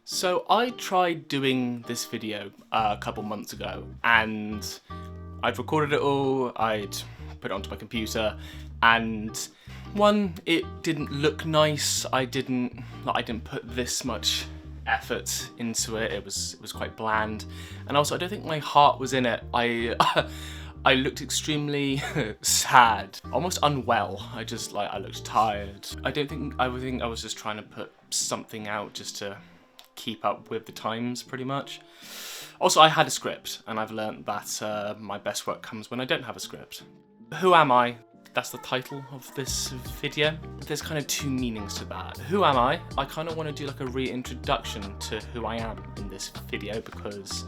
So I tried doing this video a couple months ago, and I'd recorded it all, I'd put it onto my computer, and one, it didn't look nice. I didn't put this much effort into it. It was quite bland, and also I don't think my heart was in it. I looked extremely sad, almost unwell. I looked tired. I think I was just trying to put something out just to keep up with the times, pretty much. Also, I had a script, and I've learnt that my best work comes when I don't have a script. Who am I? That's the title of this video. There's kind of two meanings to that. Who am I? I kind of want to do like a reintroduction to who I am in this video, because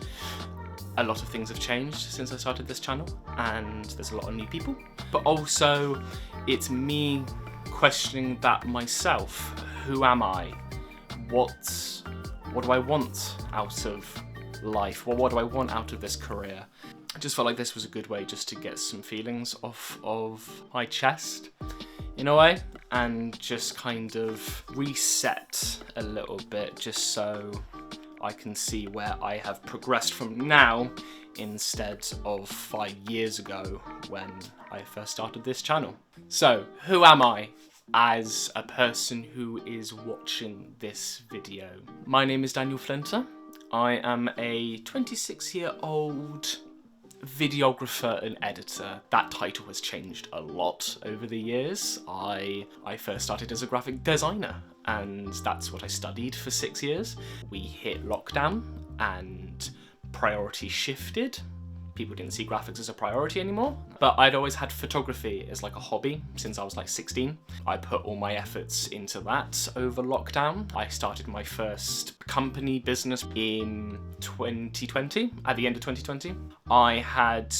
a lot of things have changed since I started this channel, and there's a lot of new people. But also, it's me questioning that myself. Who am I? What do I want out of life? What do I want out of this career? I just felt like this was a good way just to get some feelings off of my chest, in a way, and just kind of reset a little bit, just so I can see where I have progressed from now instead of 5 years ago when I first started this channel. So, who am I as a person who is watching this video? My name is Daniel Flinter. I am a 26-year-old videographer and editor. That title has changed a lot over the years. I first started as a graphic designer, and that's what I studied for 6 years. We hit lockdown and priority shifted. People didn't see graphics as a priority anymore, but I'd always had photography as like a hobby since I was like 16. I put all my efforts into that over lockdown. I started my first company business in 2020, at the end of 2020. I had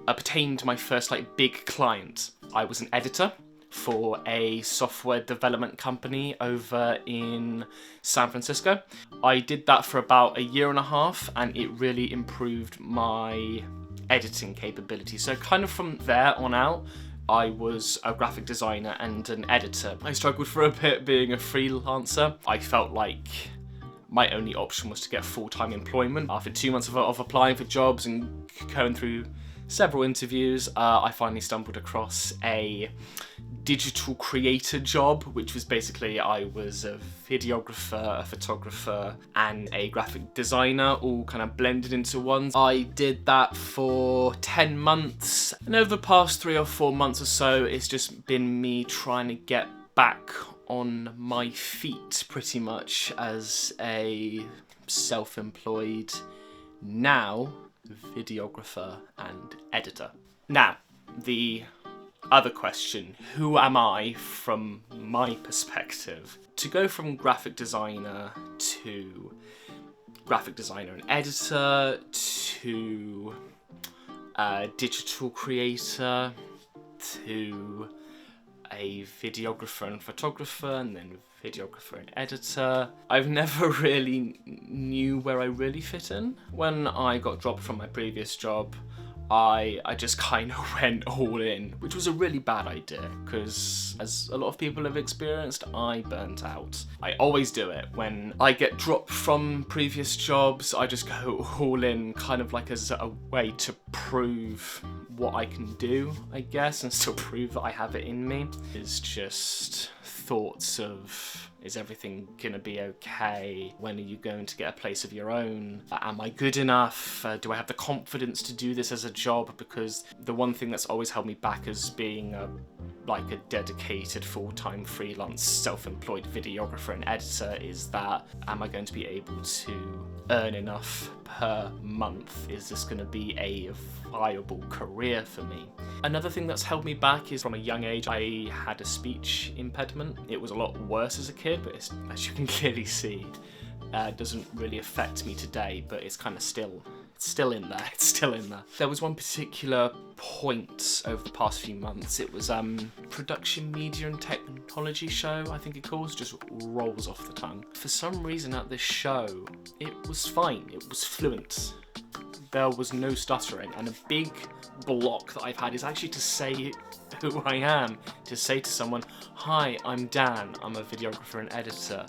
obtained my first like big client. I was an editor for a software development company over in San Francisco. I did that for about 1.5 years, and it really improved my editing capability. So kind of from there on out, I was a graphic designer and an editor. I struggled for a bit being a freelancer. I felt like my only option was to get full-time employment. After 2 months of applying for jobs and going through several interviews, I finally stumbled across a digital creator job, which was basically I was a videographer, a photographer, and a graphic designer, all kind of blended into one. I did that for 10 months, and over the past 3 or 4 months or so, it's just been me trying to get back on my feet, pretty much, as a self-employed, now, videographer and editor. Now, the other question, who am I from my perspective? To go from graphic designer to graphic designer and editor to digital creator to a videographer and photographer, and then videographer and editor. I've never really knew where I really fit in. When I got dropped from my previous job, I just kind of went all in, which was a really bad idea, because as a lot of people have experienced, I burnt out. I always do it. When I get dropped from previous jobs, I just go all in, kind of like as a way to prove what I can do, I guess, and still prove that I have it in me. It's just thoughts of, is everything gonna be okay? When are you going to get a place of your own? Am I good enough? Do I have the confidence to do this as a job? Because the one thing that's always held me back as being a dedicated full-time freelance self-employed videographer and editor is that, am I going to be able to earn enough per month? Is this going to be a viable career for me? Another thing that's held me back is from a young age, I had a speech impediment. It was a lot worse as a kid, but as you can clearly see, it doesn't really affect me today, but it's kind of still in there. It's still in there. There was one particular point over the past few months. It was production media and technology show, I think it calls, just rolls off the tongue. For some reason at this show, it was fine. It was fluent. There was no stuttering, and a big block that I've had is actually to say who I am, to say to someone, hi, I'm Dan, I'm a videographer and editor.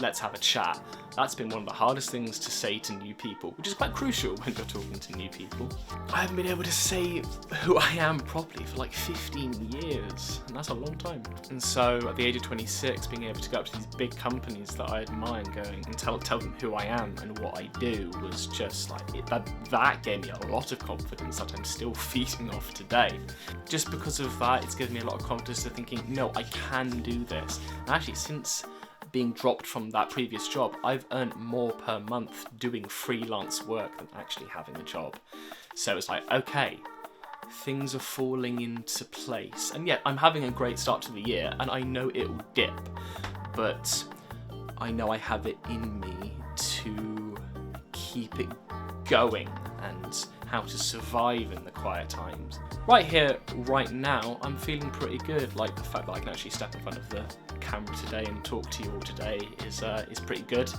let's have a chat. That's been one of the hardest things to say to new people, which is quite crucial when you're talking to new people. I haven't been able to say who I am properly for like 15 years, and that's a long time. And so at the age of 26, being able to go up to these big companies that I admire and going and tell them who I am and what I do was just like, that gave me a lot of confidence that I'm still feeding off today. Just because of that, it's given me a lot of confidence to thinking, no, I can do this. And actually, since being dropped from that previous job, I've earned more per month doing freelance work than actually having a job. So it's like, okay, things are falling into place. And yeah, I'm having a great start to the year, and I know it will dip, but I know I have it in me to keep it going and how to survive in the quiet times. Right here, right now, I'm feeling pretty good. Like the fact that I can actually step in front of the camera today and talk to you all today is pretty good.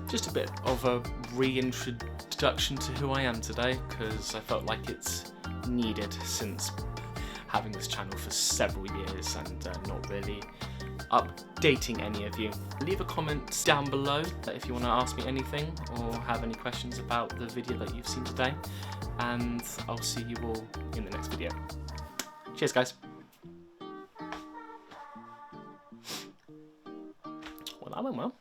Just a bit of a reintroduction to who I am today, because I felt like it's needed since having this channel for several years and not really updating any of you. Leave a comment down below if you want to ask me anything or have any questions about the video that you've seen today, and I'll see you all in the next video. Cheers, guys. Well, that went well.